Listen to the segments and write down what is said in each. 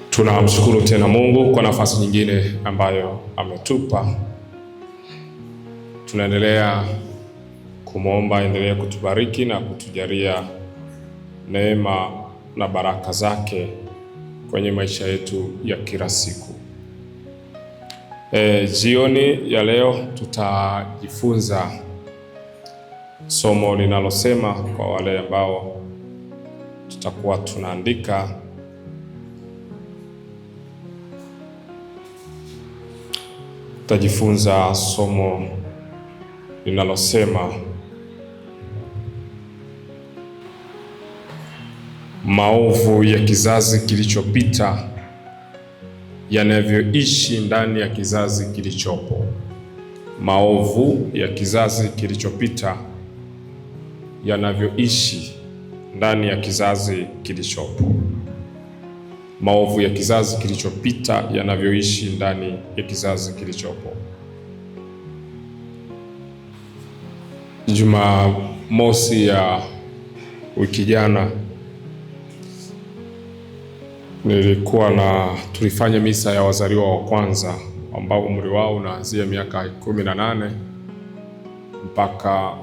Tunamshukuru tena Mungu kwa nafasi nyingine ambayo ametupa. Tunaendelea kumwomba endelee kutubariki na kutujalia neema na baraka zake kwenye maisha yetu ya kila siku. Jioni ya leo tutajifunza somo linalosema, kwa wale ambao tutakuwa tunaandika, tutajifunza somo linalosema maovu ya kizazi kilichopita yanavyoishi ndani ya kizazi kilichopo. Maovu ya kizazi kilichopita yanavyoishi ndani ya kizazi kilichopo. Maovu ya kizazi kilichopita yanavyoishi ndani ya kizazi kilichopo. Jumamosi ya wiki jana tulifanya misa ya wazaliwa wa kwanza ambao umri wao unaanzia miaka 18 mpaka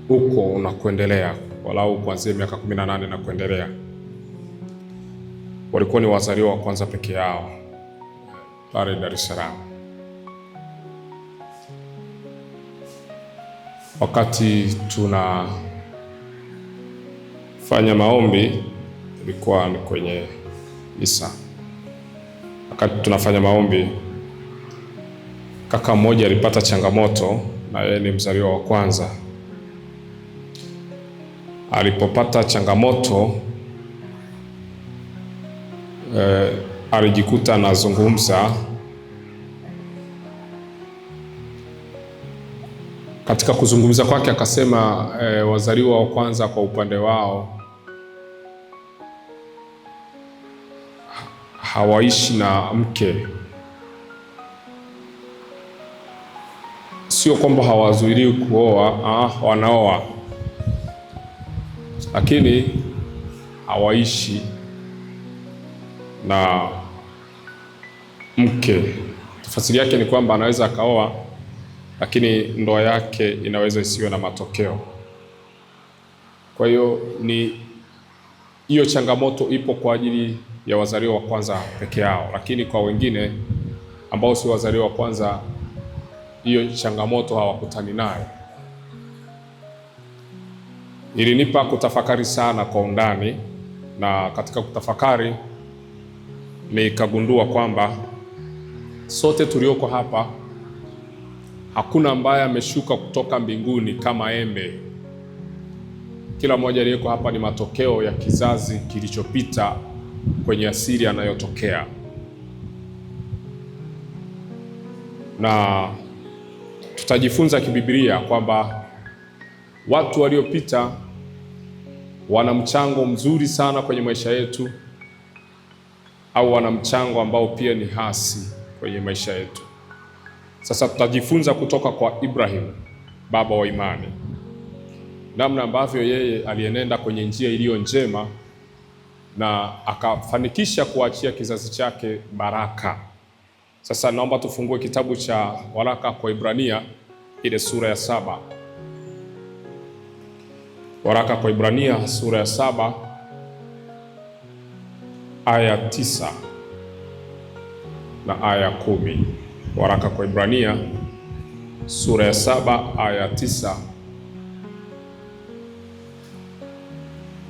huko unakuendelea, walau kuanzia miaka 18 na kuendelea. Walikuwa ni wazaliwa wa kwanza peke yao pale Dar es Salaam. Wakati tunafanya maombi, ilikuwa ni kwenye misa. Wakati tunafanya maombi, kaka mmoja alipata changamoto, na yeye ni mzaliwa wa kwanza. Alipopata changamoto, alijikuta anazungumza. Katika kuzungumza kwake akasema wazaliwa wa kwanza kwa upande wao hawaishi na mke. Sio kwamba hawazuiliwi kuoa, wanaoa, lakini hawaishi na mke. Tafsiri yake ni kwamba anaweza akaoa, lakini ndoa yake inaweza isiwe na matokeo. Kwa hiyo hiyo changamoto ipo kwa ajili ya wazaliwa wa kwanza peke yao, lakini kwa wengine ambao si wazaliwa wa kwanza, hiyo changamoto hawakutani nayo. Ilinipa kutafakari sana kwa undani, na katika kutafakari nikagundua kwamba sote tulioko hapa, hakuna ambaye ameshuka kutoka mbinguni kama embe. Kila mmoja aliyeko hapa ni matokeo ya kizazi kilichopita kwenye asili anayotokea. Na tutajifunza kibiblia kwamba watu waliopita wana mchango mzuri sana kwenye maisha yetu, au wana mchango ambao pia ni hasi kwenye maisha yetu. Sasa tutajifunza kutoka kwa Ibrahim, baba wa imani, namna ambavyo yeye alienenda kwenye njia iliyo njema na akafanikisha kuachia kizazi chake baraka. Sasa naomba tufungue kitabu cha waraka kwa Ibrania, ile sura ya 7. Waraka kwa Ibrania sura ya 7 aya 9 na aya 10. Waraka kwa Ibrania sura ya 7 aya 9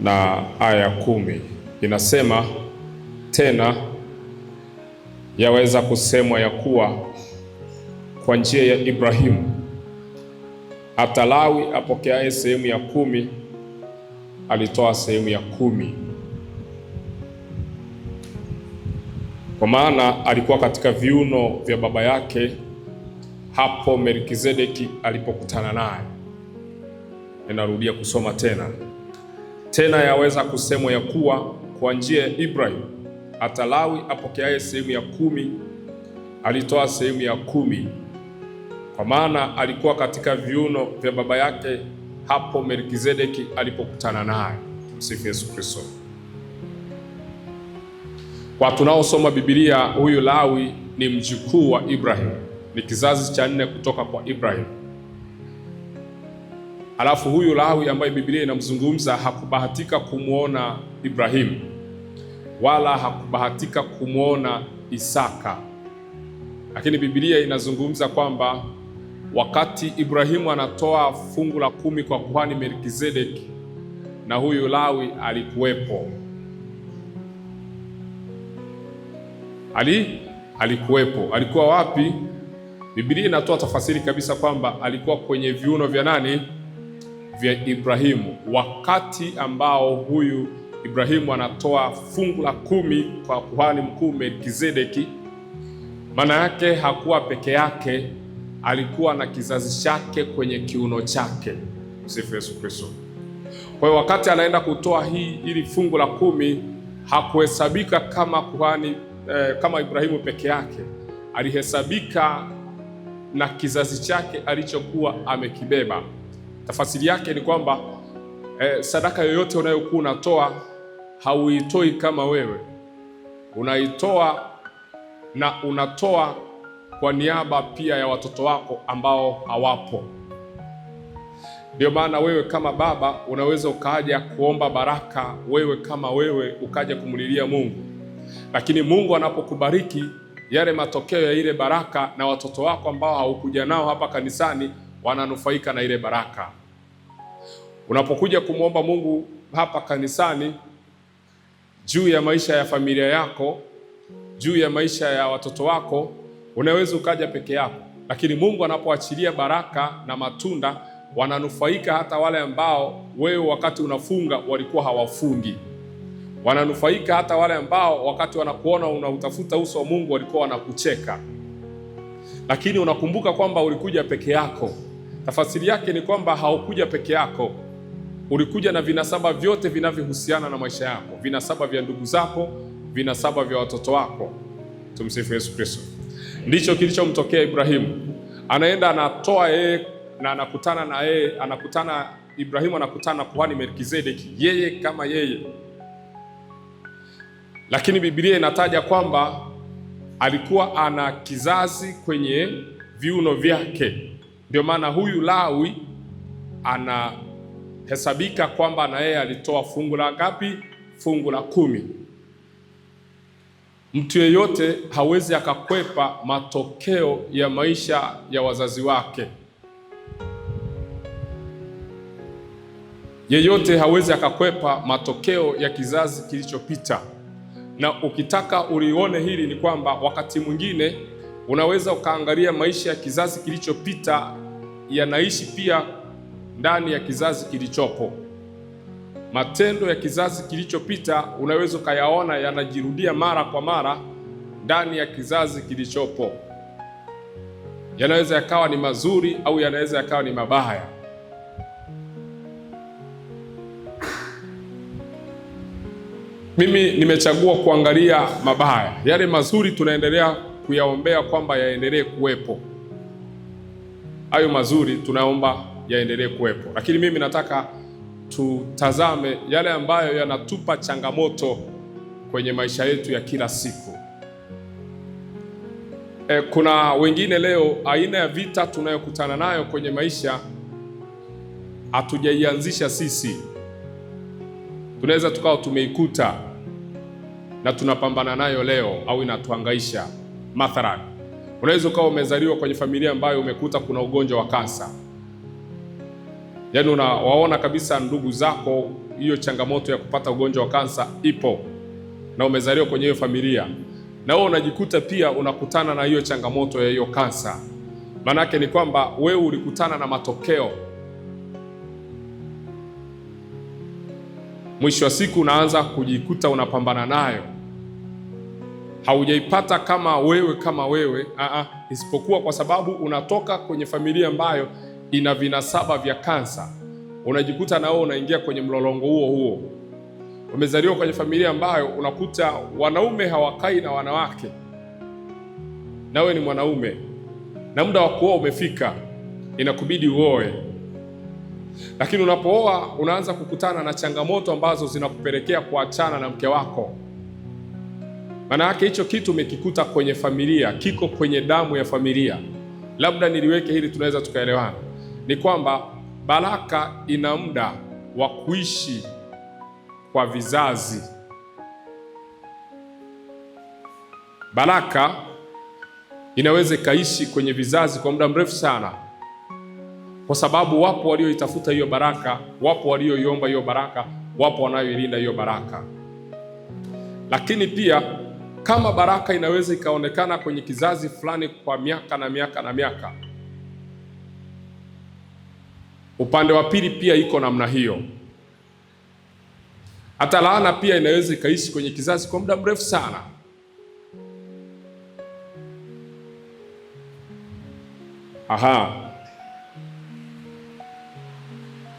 na aya 10. Inasema, tena yaweza kusemwa ya kuwa kwa njia ya Ibrahimu hata Lawi apokeaye sehemu ya 10 alitoa sehemu ya 10, kwa maana alikuwa katika viuno vya baba yake hapo Melkizedeki alipokutana naye. Ninarudia kusoma tena. Tena yaweza kusemwa ya kuwa kwa njia ya Ibrahim hata Lawi apokeaye sehemu ya 10 alitoa sehemu ya 10, kwa maana alikuwa katika viuno vya baba yake hapo Melkizedeki alipokutana naye. Msifu Yesu Kristo. Kwa tunaosoma Biblia, huyu Lawi ni mjukuu wa Ibrahim, ni kizazi cha 4 kutoka kwa Ibrahim. Alafu huyu Lawi ambaye Biblia inamzungumza hakubahatika kumwona Ibrahim wala hakubahatika kumwona Isaka, lakini Biblia inazungumza kwamba wakati Ibrahimu anatoa fungu la 10 kwa kuhani Melkizedeki, na huyu Lawi alikuwepo. Alikuwepo. Alikuwa wapi? Biblia inatoa tafasiri kabisa kwamba alikuwa kwenye viuno vya nani? Vya Ibrahimu, wakati ambao huyu Ibrahimu anatoa fungu la 10 kwa kuhani mkuu Melkizedeki. Maana yake hakuwa peke yake, alikuwa na kizazi chake kwenye kiuno chake. Msifu Yesu Kristo. Kwa hiyo wakati anaenda kutoa hili fungu la 10, hakuhesabika kama kuhani kama Ibrahimu peke yake, alihesabika na kizazi chake alichokuwa amekibeba. Tafasiri yake ni kwamba sadaka yoyote unayokuwa unatoa hauitoi kama wewe, unaitoa na unatoa kwa niaba pia ya watoto wako ambao hawapo. Ndio maana wewe kama baba unaweza ukaja kuomba baraka, wewe kama wewe ukaja kumlilia Mungu, lakini Mungu anapokubariki, yale matokeo ya ile baraka na watoto wako ambao haukuja nao hapa kanisani wananufaika na ile baraka. Unapokuja kumwomba Mungu hapa kanisani juu ya maisha ya familia yako, juu ya maisha ya watoto wako, unaweza ukaja peke yako, lakini Mungu anapoachilia baraka na matunda, wananufaika hata wale ambao wewe wakati unafunga walikuwa hawafungi. Wananufaika hata wale ambao wakati wanakuona unautafuta uso wa Mungu walikuwa wanakucheka. Lakini unakumbuka kwamba ulikuja peke yako. Tafasiri yake ni kwamba haukuja peke yako, ulikuja na vinasaba vyote vinavyohusiana na maisha yako, vinasaba vya ndugu zako, vinasaba vya watoto wako. Tumsifu Yesu Kristo. Ndicho kilichomtokea Ibrahimu. Anaenda anatoa yeye na Ibrahimu anakutana na kuhani Melkizedeki, yeye kama yeye. Lakini Biblia inataja kwamba alikuwa ana kizazi kwenye viuno vyake. Ndio maana huyu Lawi anahesabika kwamba na yeye alitoa fungu la ngapi? Fungu la 10. Mtu yeyote hawezi akakwepa matokeo ya maisha ya wazazi wake. Yeyote hawezi akakwepa matokeo ya kizazi kilichopita. Na ukitaka ulione hili ni kwamba wakati mwingine unaweza ukaangalia maisha ya kizazi kilichopita yanaishi pia ndani ya kizazi kilichopo. Matendo ya kizazi kilichopita unaweza ukayaona yanajirudia mara kwa mara ndani ya kizazi kilichopo. Yanaweza yakawa ni mazuri au yanaweza yakawa ni mabaya. Mimi nimechagua kuangalia mabaya. Yale mazuri tunaendelea kuyaombea kwamba yaendelee kuwepo. Hayo mazuri tunaomba yaendelee kuwepo. Lakini mimi nataka tutazame yale ambayo yanatupa changamoto kwenye maisha yetu ya kila siku. Kuna wengine leo aina ya vita tunayokutana nayo kwenye maisha hatujaianzisha sisi. Tunaweza tukawa tumeikuta na tunapambana nayo leo au inatuhangaisha. Mathalan, unaweza ukawa umezaliwa kwenye familia ambayo umekuta kuna ugonjwa wa kansa. Yaani unawaona kabisa ndugu zako hiyo changamoto ya kupata ugonjwa wa kansa ipo, na umezaliwa kwenye hiyo familia, na wewe unajikuta pia unakutana na hiyo changamoto ya hiyo kansa. Maana yake ni kwamba wewe ulikutana na matokeo. Mwisho wa siku unaanza kujikuta unapambana nayo. Haujaipata kama wewe, isipokuwa kwa sababu unatoka kwenye familia ambayo ina vinasaba vya kansa. Unajikuta na wewe unaingia kwenye mlolongo huo. Umezaliwa kwenye familia ambayo unakuta wanaume hawakai na wanawake, na wewe ni mwanaume na muda wa kuoa umefika, inakubidi uoe. Lakini unapooa unaanza kukutana na changamoto ambazo zinakupelekea kuachana na mke wako. Maana yake hicho kitu umekikuta kwenye familia, kiko kwenye damu ya familia. Labda niliweke hili tunaweza tukaelewana, ni kwamba baraka ina muda wa kuishi kwa vizazi. Baraka inaweza ikaishi kwenye vizazi kwa muda mrefu sana, kwa sababu wapo walioitafuta hiyo baraka, wapo walioiomba hiyo baraka, wapo wanayoilinda hiyo baraka. Lakini pia kama baraka inaweza ikaonekana kwenye kizazi fulani kwa miaka na miaka na miaka, upande wa pili pia iko namna hiyo. Hata laana pia inaweza ikaishi kwenye kizazi kwa muda mrefu sana.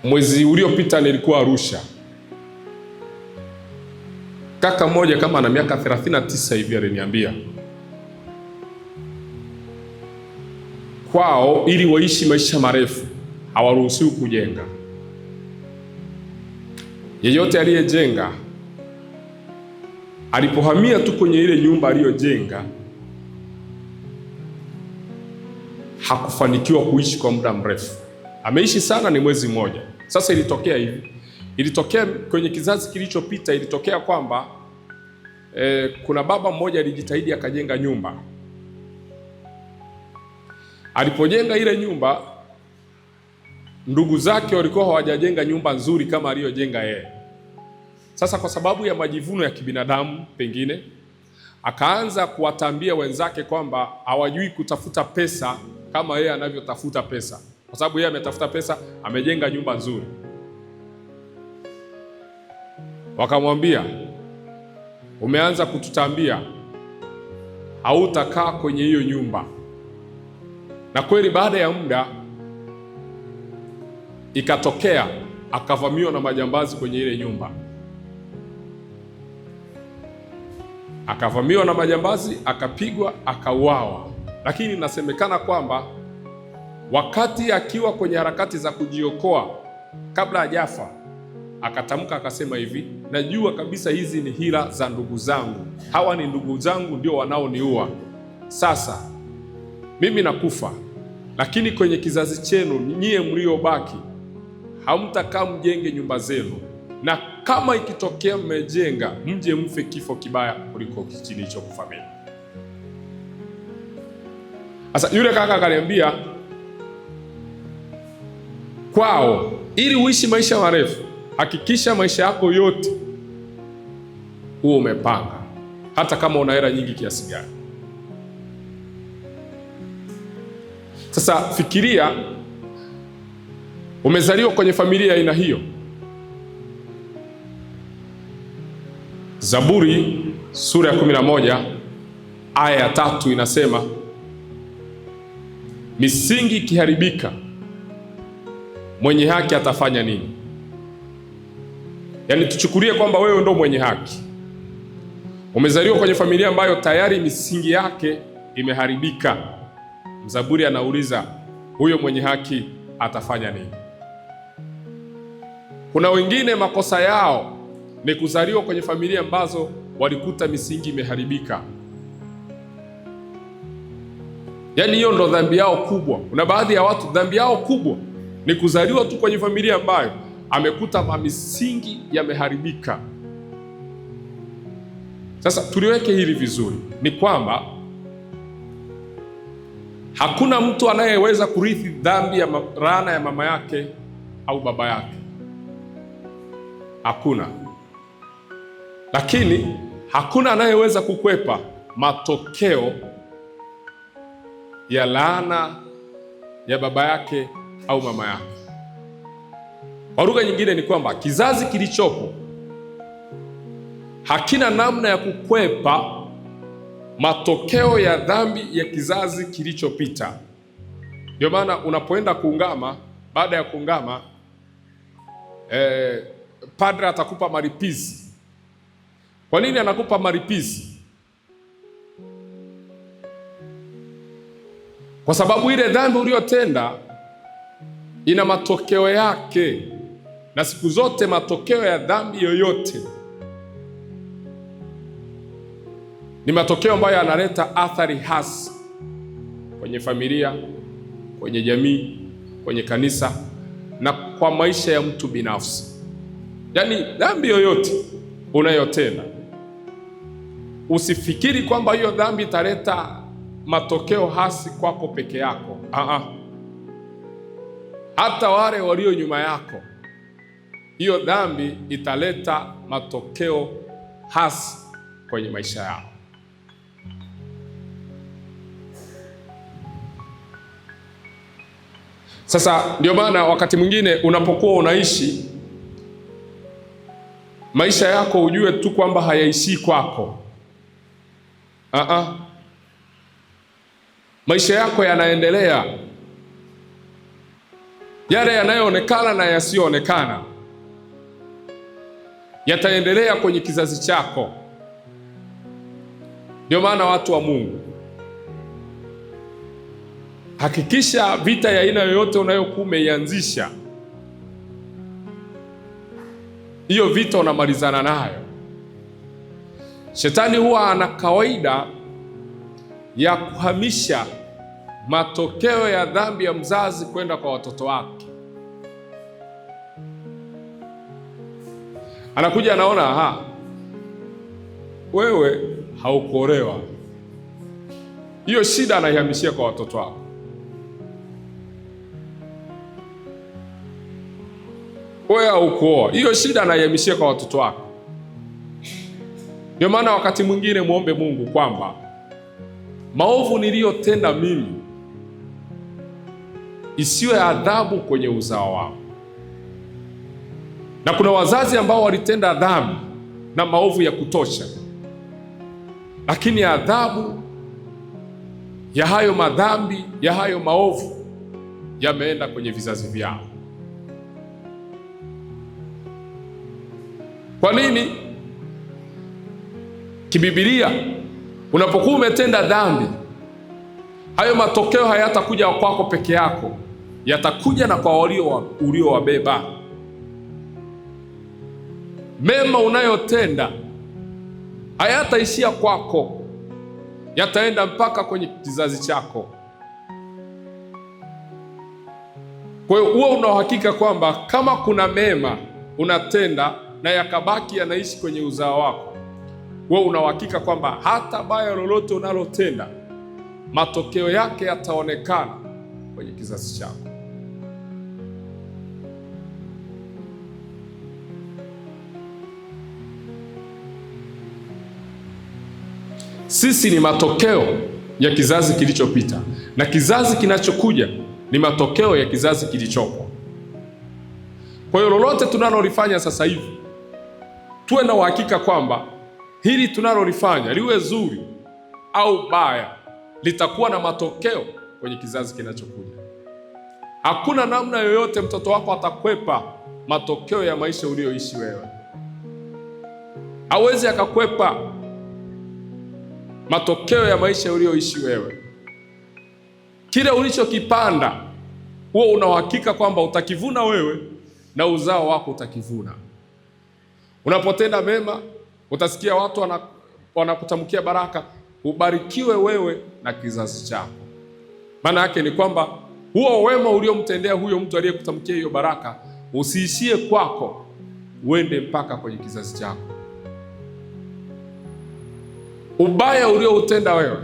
Mwezi uliopita nilikuwa Arusha. Kaka mmoja kama ana miaka 39 hivi aliniambia kwao ili waishi maisha marefu hawaruhusiwi kujenga. Yeyote aliyejenga alipohamia tu kwenye ile nyumba aliyojenga hakufanikiwa kuishi kwa muda mrefu. Ameishi sana ni mwezi mmoja. Sasa ilitokea hivi, ilitokea kwenye kizazi kilichopita, ilitokea kwamba kuna baba mmoja alijitahidi akajenga nyumba. Alipojenga ile nyumba, ndugu zake walikuwa hawajajenga nyumba nzuri kama aliyojenga yeye. Sasa kwa sababu ya majivuno ya kibinadamu pengine, akaanza kuwatambia wenzake kwamba hawajui kutafuta pesa kama yeye anavyotafuta pesa. Kwa sababu yeye ametafuta pesa, amejenga nyumba nzuri. Wakamwambia, umeanza kututambia, hautakaa kwenye hiyo nyumba. Na kweli baada ya muda ikatokea akavamiwa na majambazi kwenye ile nyumba. Akavamiwa na majambazi, akapigwa, akauawa. Lakini inasemekana kwamba wakati akiwa kwenye harakati za kujiokoa, kabla hajafa, akatamka akasema hivi, najua kabisa hizi ni hila za ndugu zangu. Hawa ni ndugu zangu ndio wanaoniua. Sasa mimi nakufa, lakini kwenye kizazi chenu nyie mliobaki hamtakaa mjenge nyumba zenu, na kama ikitokea mmejenga, mje mfe kifo kibaya kuliko kilichokufa mimi. Sasa yule kaka akaniambia kwao, ili uishi maisha marefu, hakikisha maisha yako yote huo umepanga, hata kama una hela nyingi kiasi gani. Sasa fikiria, umezaliwa kwenye familia aina hiyo. Zaburi sura ya 11 aya ya 3 inasema, misingi ikiharibika, mwenye haki atafanya nini? Yaani tuchukulie kwamba wewe ndo mwenye haki. Umezaliwa kwenye familia ambayo tayari misingi yake imeharibika. Mzaburi anauliza, huyo mwenye haki atafanya nini? Kuna wengine makosa yao ni kuzaliwa kwenye familia ambazo walikuta misingi imeharibika. Yaani hiyo ndo dhambi yao kubwa. Kuna baadhi ya watu dhambi yao kubwa ni kuzaliwa tu kwenye familia ambayo amekuta misingi yameharibika. Sasa tuliweke hili vizuri, ni kwamba hakuna mtu anayeweza kurithi dhambi ya laana ya mama yake au baba yake. Hakuna. Lakini hakuna anayeweza kukwepa matokeo ya laana ya baba yake au mama yake. Kwa lugha nyingine ni kwamba kizazi kilichopo hakina namna ya kukwepa matokeo ya dhambi ya kizazi kilichopita. Ndio maana unapoenda kuungama, baada ya kuungama padre atakupa malipizi. Kwa nini anakupa malipizi? Kwa sababu ile dhambi uliyotenda ina matokeo yake, na siku zote matokeo ya dhambi yoyote Ni matokeo ambayo yanaleta athari hasi kwenye familia, kwenye jamii, kwenye kanisa na kwa maisha ya mtu binafsi. Yaani dhambi yoyote unayotenda, usifikiri kwamba hiyo dhambi italeta matokeo hasi kwako peke yako. Hata wale walio nyuma yako, hiyo dhambi italeta matokeo hasi kwenye maisha yao. Sasa ndio maana wakati mwingine unapokuwa unaishi maisha yako, ujue tu kwamba hayaishii kwako. Maisha yako yanaendelea. Yale yanayoonekana na yasiyoonekana yataendelea kwenye kizazi chako. Ndio maana watu wa Mungu, hakikisha vita ya aina yoyote unayokuwa umeianzisha, hiyo vita unamalizana nayo. Shetani huwa ana kawaida ya kuhamisha matokeo ya dhambi ya mzazi kwenda kwa watoto wake. Anakuja anaona, wewe haukuolewa, hiyo shida anaihamishia kwa watoto wako. Wewe haukuoa, hiyo shida anaihamishia kwa watoto wako. Ndio maana wakati mwingine muombe Mungu kwamba maovu niliyotenda mimi isiwe adhabu kwenye uzao wao. Na kuna wazazi ambao walitenda dhambi na maovu ya kutosha, lakini adhabu ya hayo madhambi, ya hayo maovu yameenda kwenye vizazi vyao. Kwa nini? Kibibilia, unapokuwa umetenda dhambi, hayo matokeo hayatakuja kwako peke yako, yatakuja na kwa uliowabeba. Mema unayotenda hayataishia kwako, yataenda mpaka kwenye kizazi chako. Kwa hiyo huwa una uhakika kwamba kama kuna mema unatenda na yakabaki yanaishi kwenye uzao wako, wewe una uhakika kwamba hata baya lolote unalotenda matokeo yake yataonekana kwenye kizazi chako. Sisi ni matokeo ya kizazi kilichopita, na kizazi kinachokuja ni matokeo ya kizazi kilichopo. Kwa hiyo lolote tunalolifanya sasa hivi, tuwe na uhakika kwamba hili tunalolifanya, liwe zuri au baya, litakuwa na matokeo kwenye kizazi kinachokuja. Hakuna namna yoyote mtoto wako atakwepa matokeo ya maisha uliyoishi wewe. Hawezi akakwepa matokeo ya maisha uliyoishi wewe. Kile ulichokipanda, huo una uhakika kwamba utakivuna wewe na uzao wako utakivuna. Unapotenda mema, utasikia watu wanakutamkia baraka, ubarikiwe wewe na kizazi chako. Maana yake ni kwamba huo wema uliomtendea huyo mtu aliyekutamkia hiyo baraka usiishie kwako, uende mpaka kwenye kizazi chako. Ubaya ulioutenda wewe,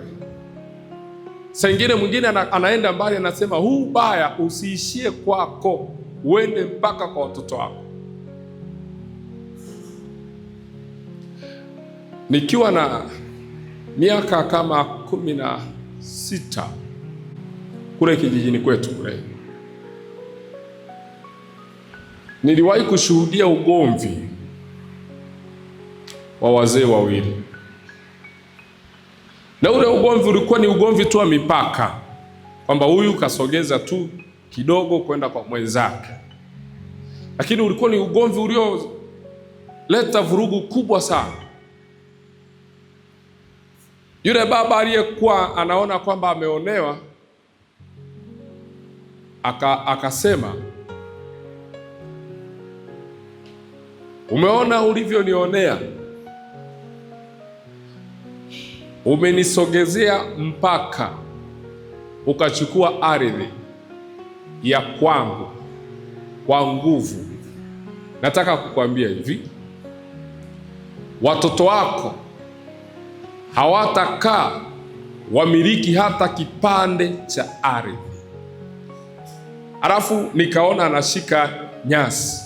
saa ingine mwingine anaenda mbali, anasema huu ubaya usiishie kwako, uende mpaka kwa watoto wako. Nikiwa na miaka kama 16 kule kijijini kwetu kule, niliwahi kushuhudia ugomvi wa wazee wawili. Na ule ugomvi ulikuwa ni ugomvi tu wa mipaka, kwamba huyu kasogeza tu kidogo kwenda kwa mwenzake, lakini ulikuwa ni ugomvi ulioleta vurugu kubwa sana. Yule baba aliyekuwa anaona kwamba ameonewa akasema, umeona ulivyonionea? umenisogezea mpaka ukachukua ardhi ya kwangu kwa nguvu. Nataka kukwambia hivi, watoto wako hawatakaa wamiliki hata kipande cha ardhi. Alafu nikaona anashika nyasi,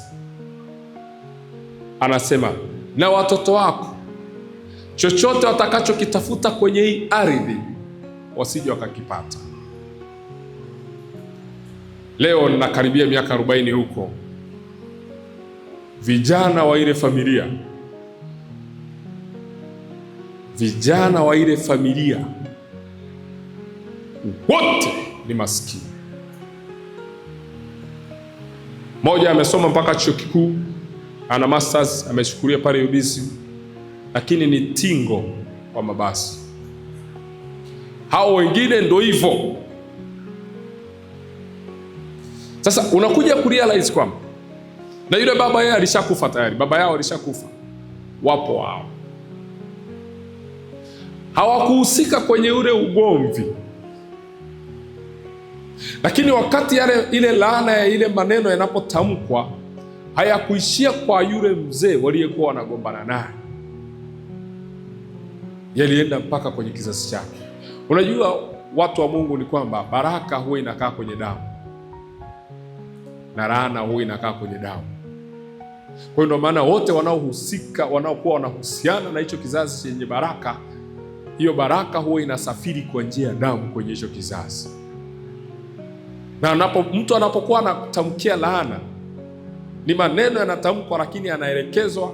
anasema, na watoto wako chochote watakachokitafuta kwenye hii ardhi wasije wakakipata. Leo ninakaribia miaka 40 huko, vijana wa ile familia wote ni maskini. Mmoja amesoma mpaka chuo kikuu, ana masters, ameshukulia pale UBC, lakini ni tingo wa mabasi. Hao wengine ndio hivyo. Sasa unakuja kurealize kwamba na yule baba yeye alishakufa tayari, baba yao alishakufa. Wapo wao hawakuhusika kwenye ule ugomvi, lakini wakati ile laana ya ile maneno yanapotamkwa, hayakuishia kwa yule mzee waliyekuwa wanagombana naye, yalienda mpaka kwenye kizazi chake. Unajua watu wa Mungu ni kwamba baraka huwa inakaa kwenye damu na laana huwa inakaa kwenye damu. Kwa hiyo ndio maana wote wanaohusika, wanaokuwa wanahusiana na hicho kizazi chenye baraka, hiyo baraka huwa inasafiri kwa njia ya damu kwenye hicho kizazi. Na mtu anapokuwa anatamkia laana, ni maneno yanatamkwa, lakini yanaelekezwa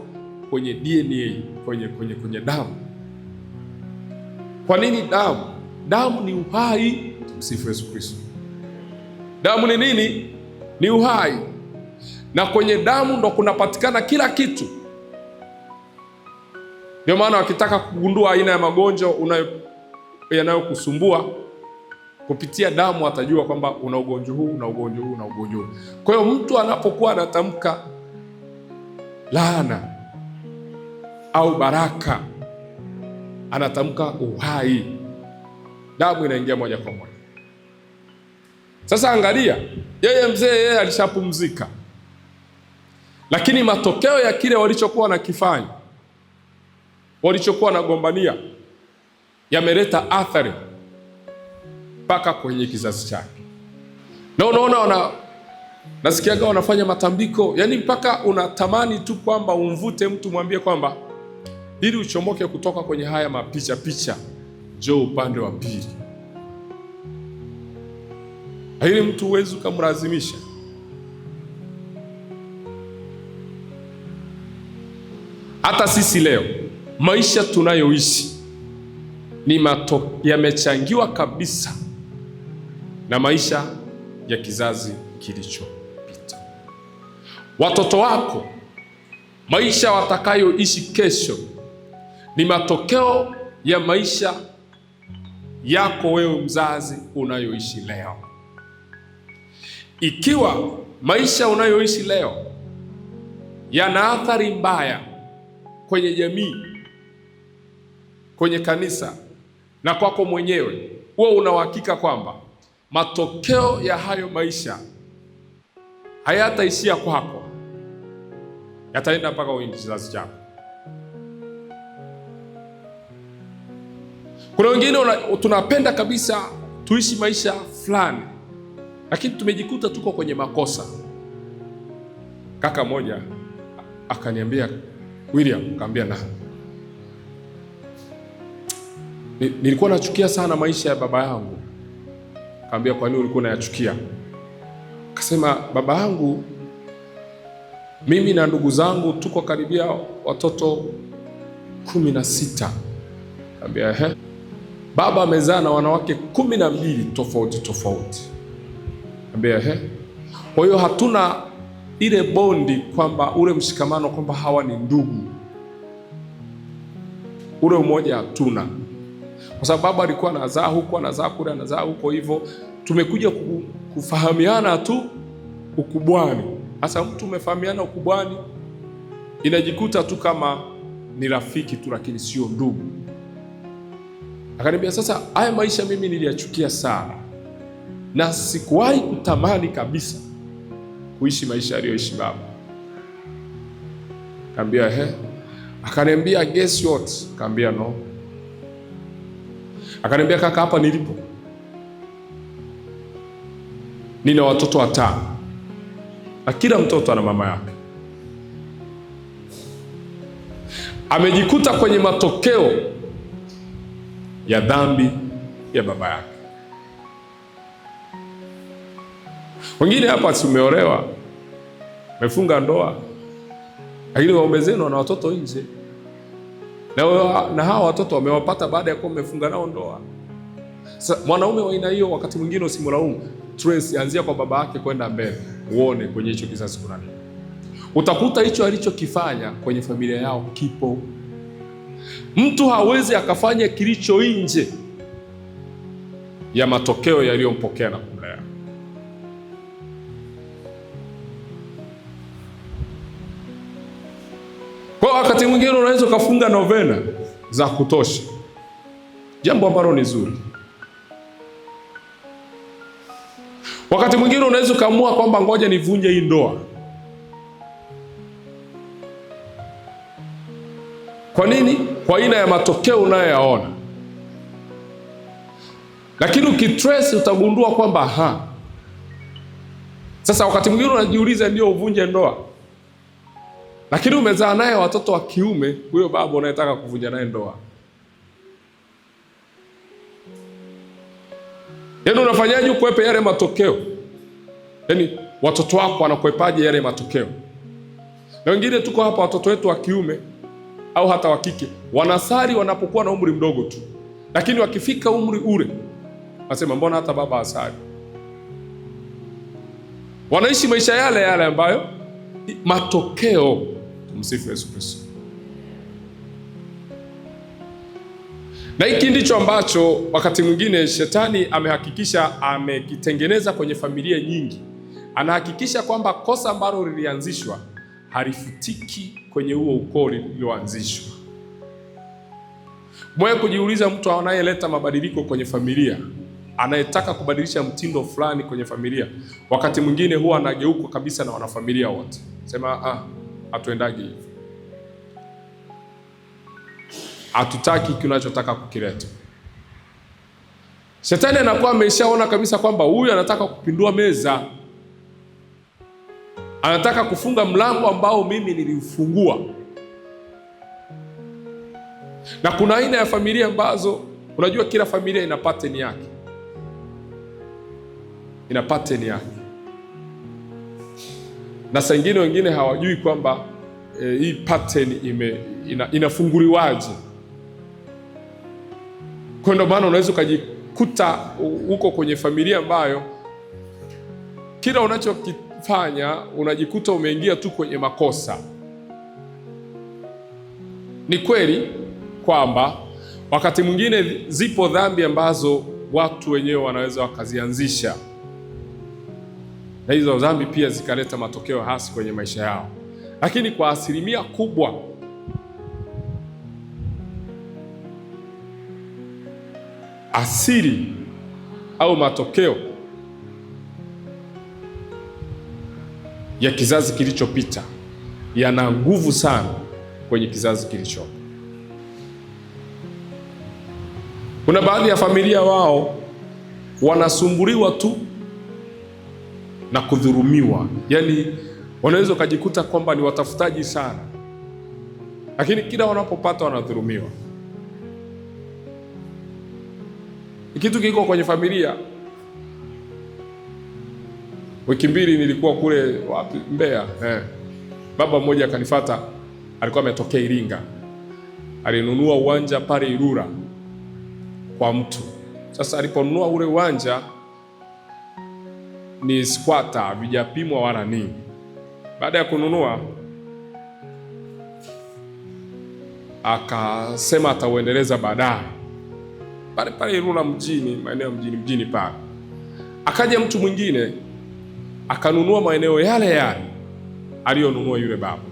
kwenye DNA, kwenye damu. Kwa nini damu? Damu ni uhai. Tumsifu Yesu Kristo. Damu ni nini? Ni uhai. Na kwenye damu ndo kunapatikana kila kitu. Ndio maana wakitaka kugundua aina ya magonjwa yanayokusumbua kupitia damu, atajua kwamba una ugonjwa huu, una ugonjwa huu, una ugonjwa huu. Kwa hiyo mtu anapokuwa anatamka laana au baraka, anatamka uhai, damu inaingia moja kwa moja. Sasa angalia, yeye mzee, yeye alishapumzika, lakini matokeo ya kile walichokuwa nakifanya, walichokuwa nagombania, yameleta athari mpaka kwenye kizazi chake. Na unaona nasikiaga wanafanya matambiko, yani mpaka unatamani tu kwamba umvute mtu, mwambie kwamba ili uchomoke kutoka kwenye haya mapicha, njoo upande wa pili. Ili mtu huwezi ukamlazimisha. Hata sisi leo maisha tunayoishi yamechangiwa kabisa na maisha ya kizazi kilichopita. Watoto wako, maisha watakayoishi kesho, ni matokeo ya maisha yako wewe mzazi unayoishi leo. Ikiwa maisha unayoishi leo yana athari mbaya kwenye jamii, kwenye kanisa na kwako mwenyewe, wewe una uhakika kwamba matokeo ya hayo maisha hayataishia kwako, yataenda mpaka kwenye kizazi chako. Kuna wengine tunapenda kabisa tuishi maisha fulani, lakini tumejikuta tuko kwenye makosa. Kaka moja akaniambia, William, kaambia na nilikuwa nachukia sana maisha ya baba yangu. Kaambia, kwa nini ulikuwa unayachukia? Akasema, baba yangu, mimi na ndugu zangu tuko karibia watoto 16. Kaambia, ehe. Baba amezaa na wanawake 12 tofauti. Kaambia, ehe. Kwa hiyo hatuna ile bondi kwamba ule mshikamano kwamba hawa ni ndugu. Ule umoja hatuna. Kwa sababu baba alikuwa anazaa huko, anazaa kule, anazaa huko, hivyo tumekuja kufahamiana tu ukubwani. Sasa mtu umefahamiana ukubwani, inajikuta tu kama ni rafiki tu, lakini sio ndugu. Akaniambia, sasa haya maisha mimi niliyachukia sana na sikuwahi kutamani kabisa kuishi maisha aliyoishi baba. Akaniambia akaniambia, guess what? Akaniambia no. Akaniambia, kaka, hapa nilipo nina watoto 5 na kila mtoto ana mama yake. Amejikuta kwenye matokeo ya dhambi ya baba yake. Wengine hapa tumeolewa, mefunga ndoa, lakini waume zenu wana watoto nje, na hawa watoto wamewapata baada ya kuwa mmefunga nao ndoa. Sasa mwanaume wa aina hiyo, wakati mwingine usimlaumu, trace, anzia kwa baba yake kwenda mbele, uone kwenye hicho kizazi kuna nini. Utakuta hicho alichokifanya kwenye familia yao kipo. Mtu hawezi akafanya kilicho nje ya matokeo yaliyompokea na kumlea. Kwa wakati mwingine unaweza ukafunga novena za kutosha, jambo ambalo ni zuri. Wakati mwingine unaweza ukaamua kwamba ngoja nivunje hii ndoa. Kwa nini? Kwa aina ya matokeo unayoyaona. Lakini ukitrace utagundua kwamba sasa wakati mwingine unajiuliza ndio uvunje ndoa, lakini umezaa naye watoto wa kiume, huyo baba unayetaka kuvunja naye ndoa. Yaani unafanyaje ukwepe yale matokeo? Yaani watoto wako wanakwepaje yale matokeo? Na wengine tuko hapa, watoto wetu wa kiume au hata wa kike wanasari wanapokuwa na umri mdogo tu, lakini wakifika umri ule nasema mbona hata baba asari? Wanaishi maisha yale yale ambayo matokeo. Tumsifu Yesu Kristo. Na hiki ndicho ambacho wakati mwingine shetani amehakikisha amekitengeneza kwenye familia nyingi. Anahakikisha kwamba kosa ambalo lilianzishwa harifutiki kwenye huo ukoo lililoanzishwa. Mwewe kujiuliza, mtu anayeleta mabadiliko kwenye familia, anayetaka kubadilisha mtindo fulani kwenye familia, wakati mwingine huwa anageuka kabisa na wanafamilia wote. Sema hatuendagi hivi, hatutaki kinachotaka kukileta. Shetani anakuwa ameshaona kabisa kwamba huyu anataka kupindua meza, anataka kufunga mlango ambao mimi niliufungua. Na kuna aina ya familia ambazo unajua kila familia ina pattern yake, na saa ingine wengine hawajui kwamba hii pattern inafunguliwaje. Kwa ndio maana unaweza ukajikuta uko kwenye familia ambayo kila unachokifanya unajikuta umeingia tu kwenye makosa. Ni kweli kwamba wakati mwingine zipo dhambi ambazo watu wenyewe wanaweza wakazianzisha, na hizo dhambi pia zikaleta matokeo hasi kwenye maisha yao, lakini kwa asilimia kubwa asili au matokeo ya kizazi kilichopita yana nguvu sana kwenye kizazi kilichopo. Kuna baadhi ya familia wao wanasumbuliwa tu na kudhulumiwa, yaani wanaweza ukajikuta kwamba ni watafutaji sana, lakini kila wanapopata wanadhulumiwa. Kitu kiko kwenye familia. Wiki mbili nilikuwa kule Mbeya, baba mmoja akanifuata, alikuwa ametokea Iringa, alinunua uwanja pale Ilula kwa mtu. Sasa aliponunua ule uwanja ni squatter, havijapimwa wala nini. Baada ya kununua akasema atauendeleza baadaye pale Ilula mjini, maeneo mjini pale. Akaja mtu mwingine akanunua maeneo yale yale aliyonunua yule baba,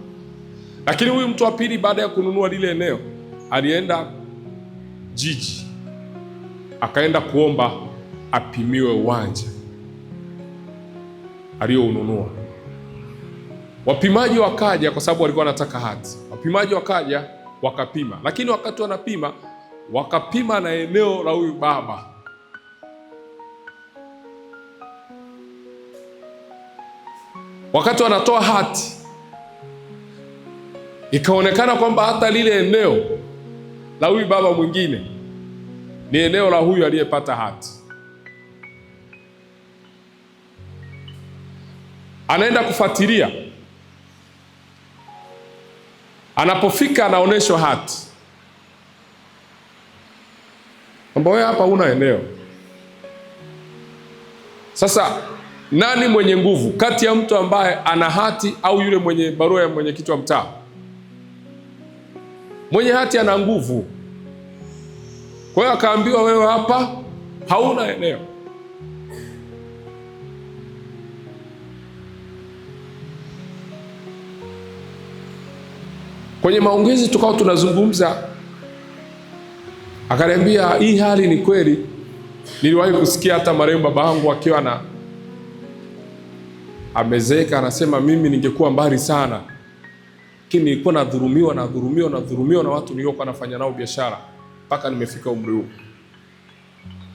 lakini huyu mtu wa pili baada ya kununua lile eneo alienda jiji akaenda kuomba apimiwe uwanja alioununua. Wapimaji wakaja, kwa sababu walikuwa wanataka hati. Wapimaji wakaja wakapima, lakini wakati wanapima wakapima na eneo la huyu baba. Wakati wanatoa hati, ikaonekana kwamba hata lile eneo la huyu baba mwingine ni eneo la huyu aliyepata hati. Anaenda kufuatilia, anapofika anaonyeshwa hati kwamba wewe hapa huna eneo. Sasa nani mwenye nguvu kati ya mtu ambaye ana hati au yule mwenye barua ya mwenyekiti wa mtaa? Mwenye hati ana nguvu. Kwa hiyo akaambiwa, wewe hapa hauna eneo. Kwenye maongezi tukao tunazungumza, akaniambia hii hali ni kweli, niliwahi kusikia hata marehemu baba yangu akiwa amezeeka anasema, mimi ningekuwa mbali sana, lakini nilikuwa nadhulumiwa na watu niliokuwa nafanya nao biashara mpaka nimefika umri huu.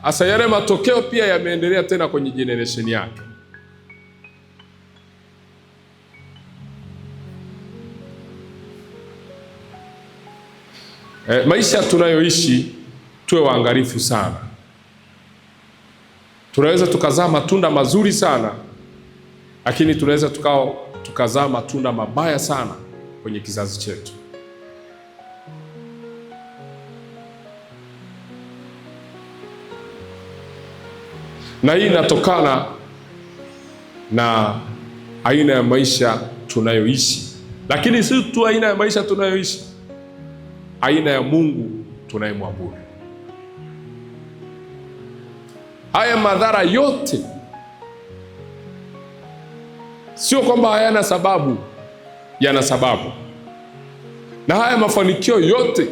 Asa yale matokeo pia yameendelea tena kwenye generation yake. Maisha tunayoishi tuwe waangalifu sana. Tunaweza tukazaa matunda mazuri sana, lakini tunaweza tukazaa matunda mabaya sana kwenye kizazi chetu. Na hii inatokana na aina ya maisha tunayoishi, lakini si tu aina ya maisha tunayoishi, aina ya Mungu tunayemwabudu. Haya madhara yote sio kwamba hayana sababu, yana sababu. Na haya mafanikio yote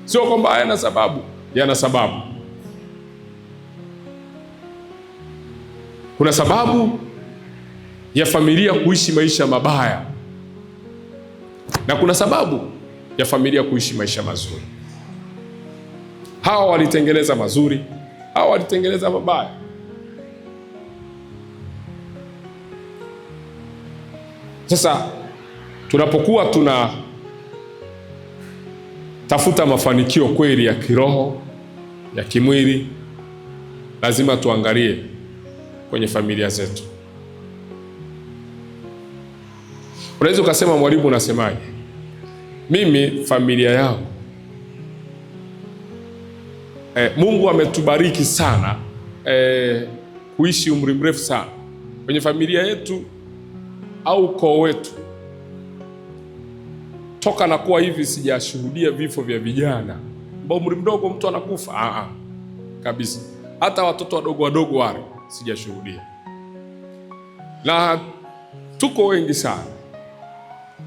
sio kwamba hayana sababu, yana sababu. Kuna sababu ya familia kuishi maisha mabaya, na kuna sababu ya familia kuishi maisha mazuri. Hawa walitengeneza mazuri, hawa walitengeneza mabaya. Sasa tunapokuwa tunatafuta mafanikio kweli ya kiroho, ya kimwili, lazima tuangalie kwenye familia zetu. Unaweza ukasema, mwalimu unasemaje? Mimi familia yangu, Mungu ametubariki sana kuishi umri mrefu sana. Kwenye familia yetu au ukoo wetu, toka na kuwa hivi sijashuhudia vifo vya vijana ambao umri mdogo mtu anakufa. Kabisa. Hata watoto wadogo wale sijashuhudia. Na tuko wengi sana.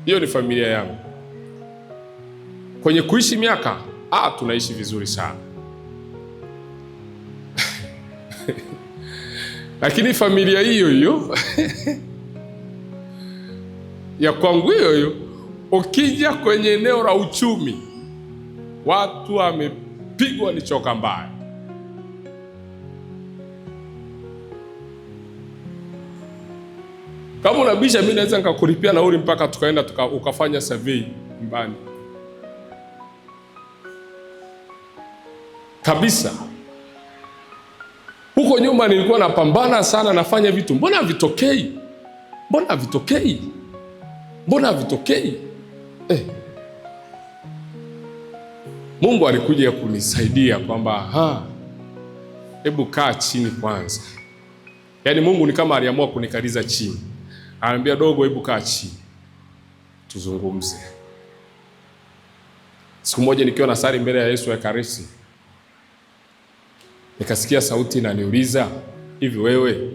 Hiyo ni familia yangu. Kwenye kuishi miaka, tunaishi vizuri sana. Lakini familia hiyo ya kwangu hiyo, ukija kwenye eneo la uchumi, watu wamepigwa ni choka mbaya. Kama unabisha, mimi naweza nikakulipia nauli mpaka tukaenda ukafanya survey nyumbani kabisa. Huko nyuma nilikuwa napambana sana, nafanya vitu, mbona havitokei? Mungu alikuja kunisaidia kwamba hebu kaa chini kwanza. Yaani Mungu ni kama aliamua kunikaliza chini. Ananiambia, dogo, hebu kaa chini tuzungumze. Siku moja nikiwa nasali mbele ya Yesu Ekaristi, nikasikia sauti inaniuliza, hivi wewe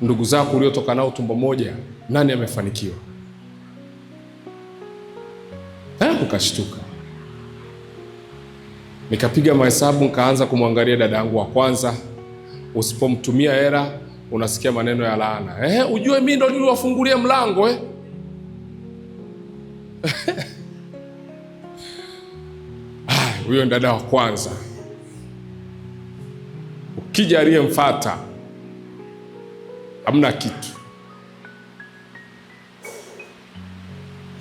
ndugu zako uliotoka nao tumbo moja, nani amefanikiwa? Ukashtuka. Nikapiga mahesabu, nikaanza kumwangalia dada yangu wa kwanza. Usipomtumia hela unasikia maneno ya laana. Ujue mimi ndo niliwafungulia mlango huyo dada wa kwanza. Ukija aliyemfuata hamna kitu.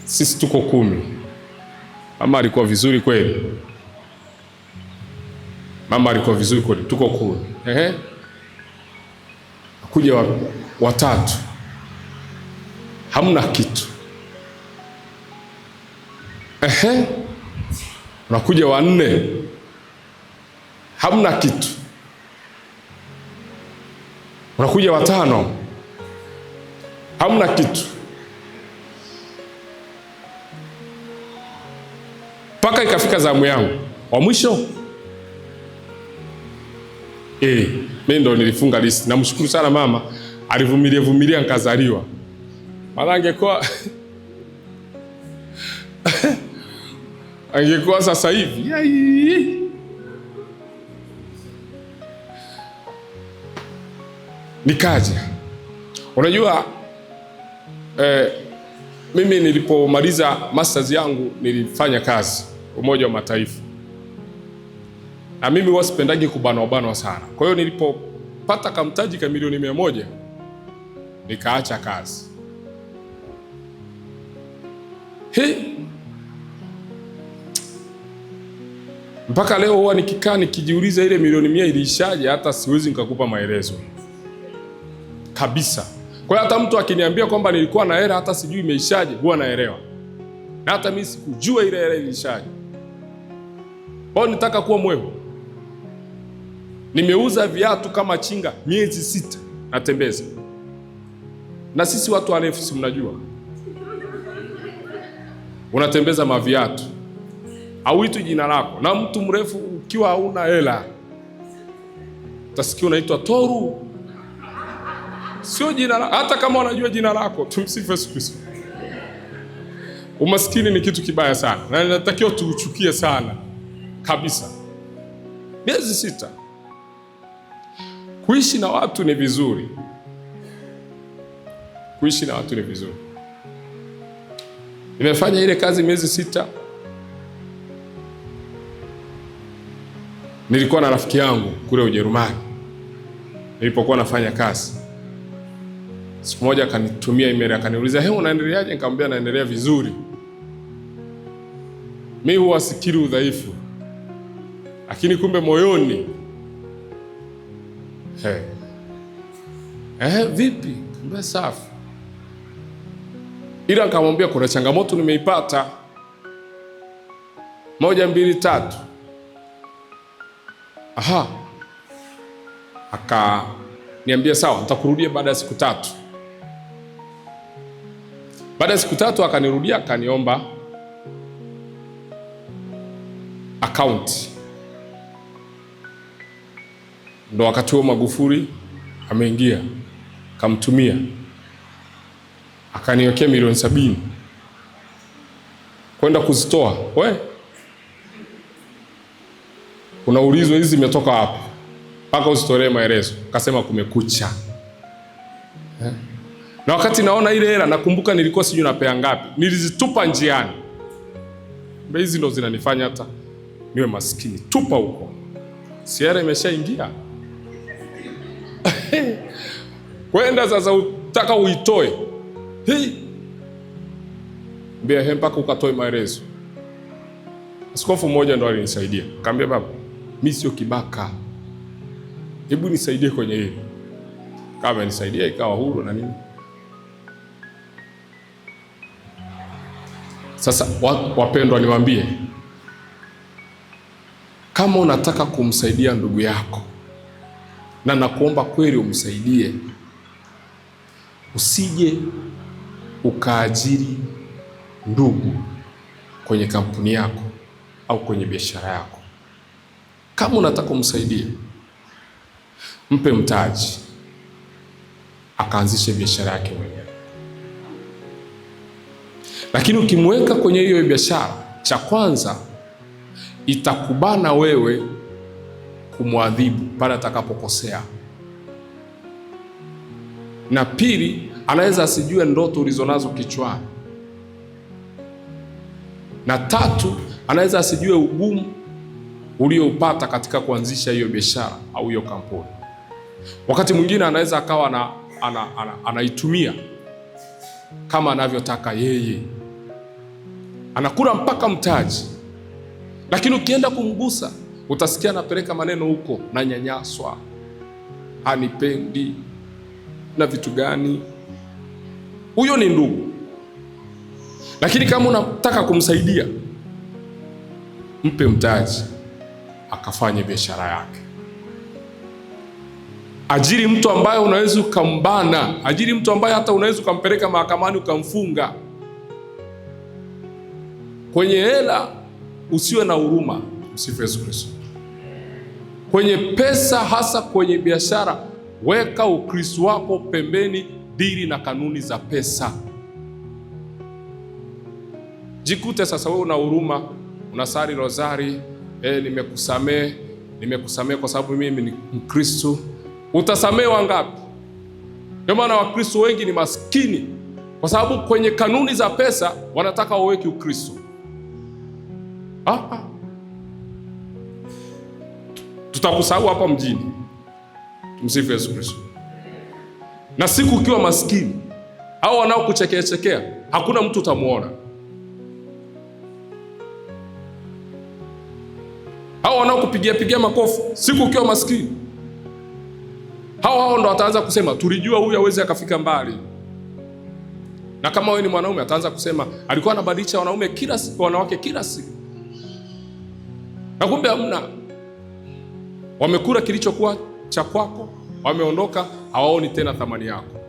Sisi tuko 10. Mama alikuwa vizuri kweli. Mama alikuwa vizuri kweli, tuko 10. Kuja watatu, hamna kitu. Unakuja 4, hamna kitu. Unakuja 5, hamna kitu. Mpaka ikafika zamu yangu wa mwisho. Mimi ndo nilifunga listi. Namshukuru sana mama, alivumilia nikazaliwa. Maana angekuwa sasa hivi nikaja. Unajua mimi nilipomaliza masters yangu nilifanya kazi Umoja wa Mataifa, na mimi wasipendagi kubanwa sana. Kwa hiyo nilipopata kamtaji ka milioni 100 nikaacha kazi. Mpaka leo huwa nikikaa nikijiuliza ile milioni 100 iliishaje, hata siwezi nikakupa maelezo kabisa. Kwa hiyo hata mtu akiniambia kwamba nilikuwa na hela hata sijui imeishaje, huwa naelewa. Na hata mimi sikujua ile hela ilishaje. Nitaka kuwa mwehu. Nimeuza viatu kama chinga miezi 6 natembeza. Na sisi watu warefu si mnajua. Unatembeza maviatu. Hauitwi jina lako. Na mtu mrefu ukiwa hauna hela, utasikia unaitwa Toru. Sio jina lako. Hata kama unajua jina lako, tumsifu Yesu Kristo. Umaskini ni kitu kibaya sana. Na inatakiwa tuuchukie sana. Kabisa. Miezi 6. Kuishi na watu ni vizuri. Kuishi na watu ni vizuri. Nimefanya ile kazi miezi 6. Nilikuwa na rafiki yangu kule Ujerumani. Nilipokuwa nafanya kazi. Siku moja akanitumia email akaniuliza, unaendeleaje? Nikamwambia naendelea vizuri. Mimi huwa sikiri udhaifu. Lakini kumbe moyoni vipi? Kumbe safi. Ila nikamwambia kuna changamoto nimeipata. 1, 2, 3. Akaniambia sawa, nitakurudia baada ya siku 3. Baada ya siku 3 akanirudia akaniomba account. Ndo wakati huo Magufuli ameingia, kamtumia, akaniwekea milioni 70 kwenda kuzitoa. Unaulizwa hizi zimetoka wapi? Mpaka usitolee maelezo. Akasema kumekucha. Na wakati naona ile hela nakumbuka nilikuwa sijui napea ngapi. Nilizitupa njiani. Hizi ndo zinanifanya hata niwe maskini. Tupa huko. Siara imeshaingia. Kwenda sasa utaka uitoe. Mbea mpaka ukatoe maelezo. Askofu mmoja ndo alinisaidia. Akamwambia baba, mimi sio kibaka. Hebu nisaidie kwenye hili. Kama nisaidia ikawa huru na nini. Sasa wapendwa, niwaambie, kama unataka kumsaidia ndugu yako, na nakuomba kweli umsaidie, usije ukaajiri ndugu kwenye kampuni yako au kwenye biashara yako. Kama unataka kumsaidia, mpe mtaji akaanzishe biashara yake mwenyewe. Lakini ukimweka kwenye hiyo biashara, cha kwanza itakubana wewe kumwadhibu pale atakapokosea. Na pili, anaweza asijue ndoto ulizonazo kichwani. Na tatu, anaweza asijue ugumu ulioupata katika kuanzisha hiyo biashara au hiyo kampuni. Wakati mwingine anaweza akawa anaitumia kama anavyotaka yeye, anakula mpaka mtaji, lakini ukienda kumgusa utasikia anapeleka maneno huko, na nyanyaswa, hanipendi na vitu gani. Huyo ni ndugu. Lakini kama unataka kumsaidia, mpe mtaji akafanye biashara yake. Ajiri mtu ambaye unaweza ukambana, ajiri mtu ambaye hata unaweza ukampeleka mahakamani ukamfunga. Kwenye hela usiwe na huruma, msifu Yesu Kristo. Kwenye pesa, hasa kwenye biashara, weka Ukristo wako pembeni, dili na kanuni za pesa. Jikute sasa wewe una huruma, unasali rozari, nimekusamee kwa sababu mimi ni Mkristo. Utasamee wangapi? Ndio maana Wakristo wengi ni maskini, kwa sababu kwenye kanuni za pesa wanataka waweke Ukristo. Tutakusahau hapa mjini. Msifu Yesu Kristo. Na siku ukiwa maskini au wanaokuchekea, hakuna mtu utamuona. Hao wanaokupigia makofi, siku ukiwa maskini, hao ndo wataanza kusema tulijua huyu hawezi akafika mbali. Na kama wewe ni mwanaume, ataanza kusema alikuwa anabadilisha wanaume kila siku, wanawake kila siku. Na kumbe hamna. Wamekula kilichokuwa cha kwako, wameondoka, hawaoni tena thamani yako.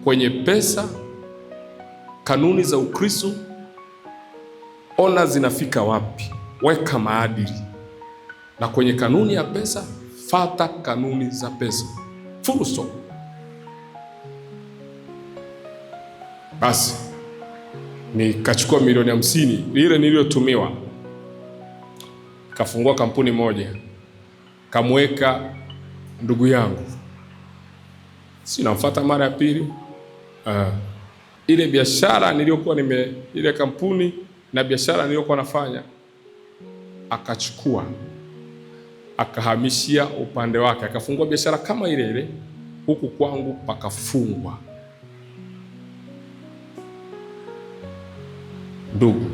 Kwenye pesa, kanuni za Ukristo, ona zinafika wapi, weka maadili. Na kwenye kanuni ya pesa, fata kanuni za pesa. Full stop. Basi nikachukua milioni 50 ile niliyotumiwa, kafungua kampuni moja, kamweka ndugu yangu, sinamfuata mara ya pili. Ile biashara niliyokuwa ile kampuni na biashara niliyokuwa nafanya, akachukua akahamishia upande wake, akafungua biashara kama ile ile, huku kwangu pakafungwa. Ndugu.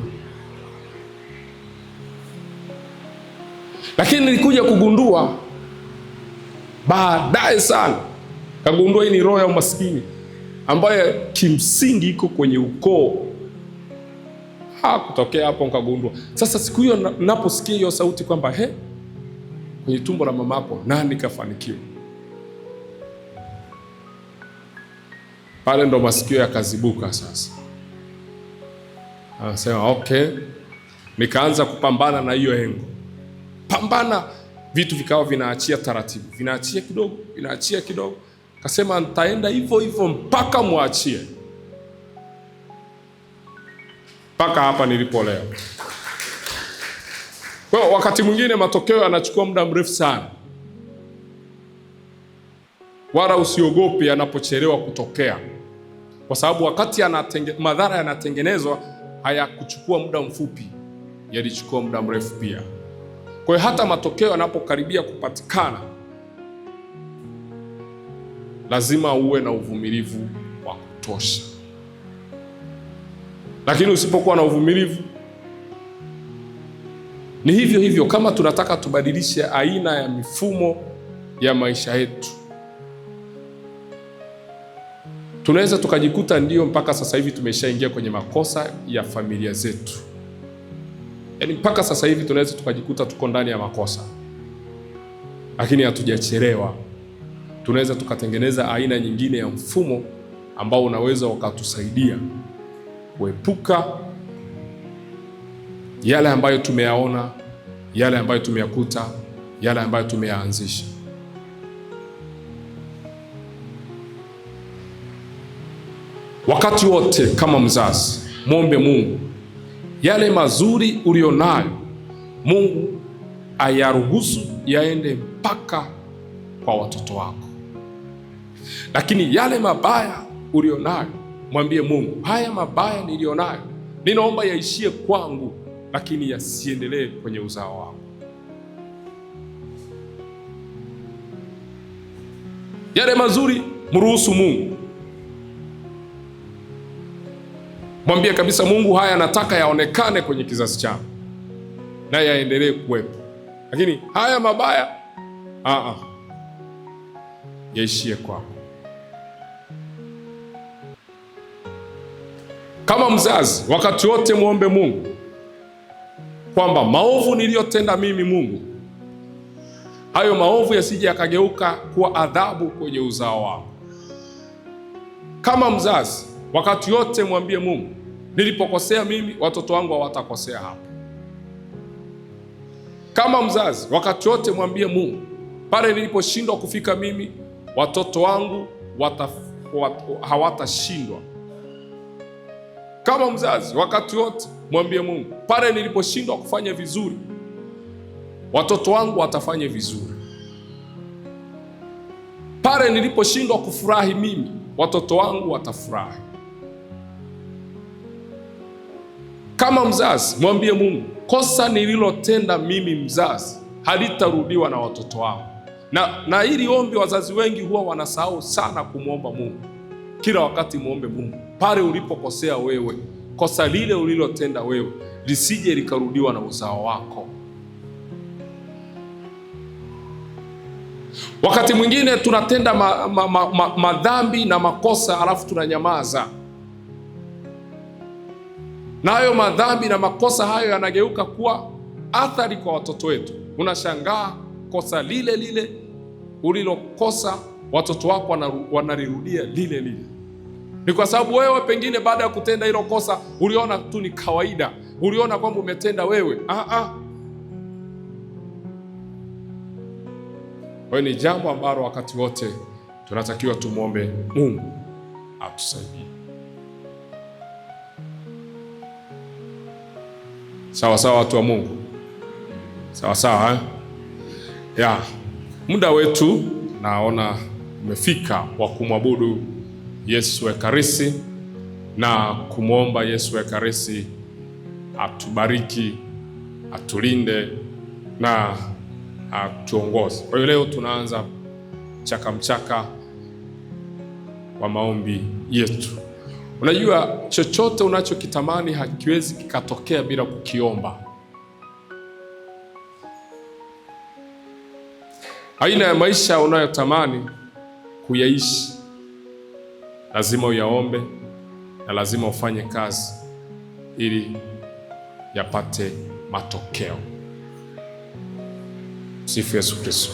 Lakini nilikuja kugundua baadaye sana, kagundua hii ni roho ya umaskini ambayo kimsingi iko kwenye ukoo. Kutokea hapo nikagundua. Sasa siku hiyo naposikia hiyo sauti kwamba kwenye tumbo la mamako nani kafanikiwa, pale ndo masikio yakazibuka sasa. Anasema okay, nikaanza kupambana na hiyo hengo. Pambana, vitu vikawa vinaachia taratibu, vinaachia kidogo. Kasema nitaenda hivyo mpaka muachie, mpaka hapa nilipo leo. Kwa wakati mwingine matokeo yanachukua muda mrefu sana, wala usiogopi yanapochelewa kutokea, kwa sababu wakati madhara yanatengenezwa hayakuchukua muda mfupi, yalichukua muda mrefu pia. Kwa hiyo hata matokeo yanapokaribia kupatikana, lazima uwe na uvumilivu wa kutosha. Lakini usipokuwa na uvumilivu, ni hivyo kama tunataka tubadilishe aina ya mifumo ya maisha yetu, tunaweza tukajikuta ndio mpaka sasa hivi tumeshaingia kwenye makosa ya familia zetu. Yaani mpaka sasa hivi tunaweza tukajikuta tuko ndani ya makosa, lakini hatujachelewa. Tunaweza tukatengeneza aina nyingine ya mfumo ambao unaweza ukatusaidia kuepuka yale ambayo tumeyaona, yale ambayo tumeyakuta, yale ambayo tumeyaanzisha. Wakati wote kama mzazi, muombe Mungu yale mazuri ulionayo Mungu ayaruhusu yaende mpaka kwa watoto wako. Lakini yale mabaya ulionayo, mwambie Mungu, haya mabaya nilionayo ninaomba yaishie kwangu, lakini yasiendelee kwenye uzao wako. Yale mazuri mruhusu Mungu. Mwambie kabisa, Mungu, haya nataka yaonekane kwenye kizazi changu na yaendelee kuwepo, lakini haya mabaya yaishie kwako. Kama mzazi, wakati wote muombe Mungu kwamba maovu niliyotenda mimi, Mungu, hayo maovu yasije yakageuka kuwa adhabu kwenye uzao wako. Kama mzazi, wakati wote mwambie Mungu, nilipokosea mimi, watoto wangu hawatakosea hapa. Kama mzazi, wakati wote mwambie Mungu, pale niliposhindwa kufika mimi, watoto wangu hawatashindwa. Kama mzazi, wakati wote mwambie Mungu, pale niliposhindwa kufanya vizuri, watoto wangu watafanya vizuri. Pale niliposhindwa kufurahi mimi, watoto wangu watafurahi. Kama mzazi, mwambie Mungu, kosa nililotenda mimi mzazi halitarudiwa na watoto wangu. Na hili ombi wazazi wengi huwa wanasahau sana kumwomba Mungu. Kila wakati muombe Mungu, pale ulipokosea wewe, kosa lile ulilotenda wewe lisije likarudiwa na uzao wako. Wakati mwingine tunatenda madhambi na makosa alafu tunanyamaza, na hayo madhambi na makosa hayo yanageuka kuwa athari kwa watoto wetu. Unashangaa kosa lile lile ulilokosa, watoto wako wanalirudia lile lile. Ni kwa sababu wewe pengine baada ya kutenda hilo kosa uliona tu ni kawaida, uliona kwamba umetenda wewe. Kwa hiyo ni jambo ambalo wakati wote tunatakiwa tumwombe Mungu atusaidie. Sawa sawa, watu wa Mungu, sawa sawa ya muda wetu naona umefika wa kumwabudu Yesu Ekaristi na kumwomba Yesu Ekaristi atubariki, atulinde na atuongoze. Kwa hiyo leo tunaanza mchaka wa maombi yetu. Unajua, chochote unachokitamani hakiwezi kikatokea bila kukiomba. Aina ya maisha unayotamani kuyaishi lazima uyaombe na lazima ufanye kazi ili yapate matokeo. Sifu Yesu Kristo.